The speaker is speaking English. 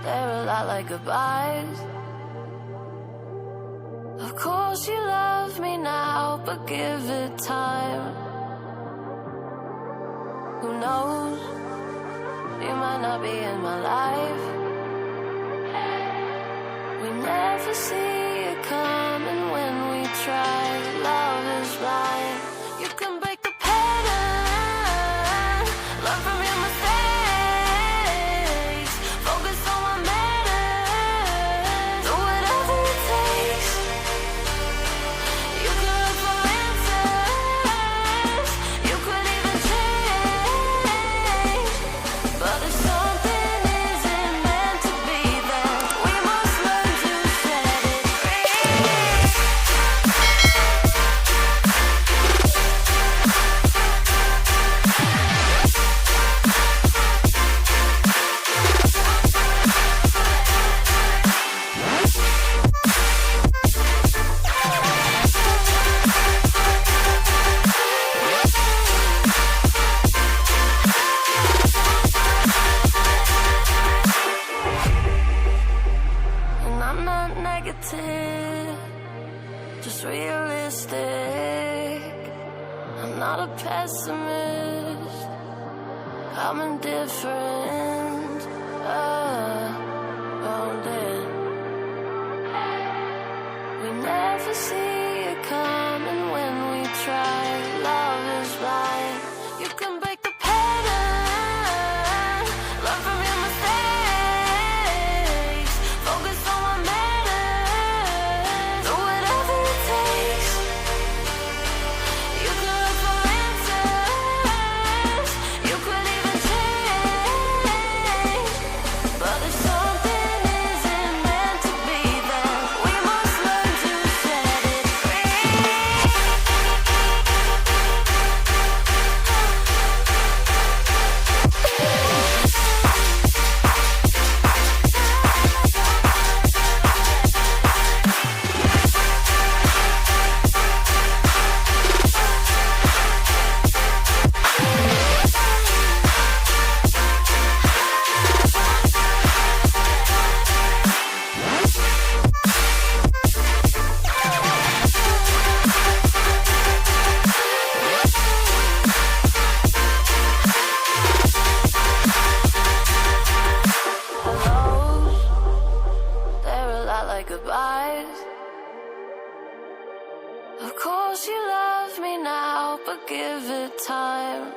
They're a lot like goodbyes. Of course you love me now, but give it time. Who knows? You might not be in my life. We never see it coming when we try. Love is blind. You can break the pattern, learn from your mistakes, focus on what matters, do whatever it takes. You could look for answers, you could even change, but if something isn't meant to be, then we must learn to set it free. And I'm not negative, just realistic. I'm not a pessimist, I'm indifferent. Wounded. We never see it coming when we try. Love is blind. You can break the pattern, learn from your mistakes, focus on what matters, do whatever it takes. You could look for answers, you could even change, but if something isn't meant to be, then we must learn to set it free. Hellos, they're a lot like goodbyes. Of course you love me now, but give it time.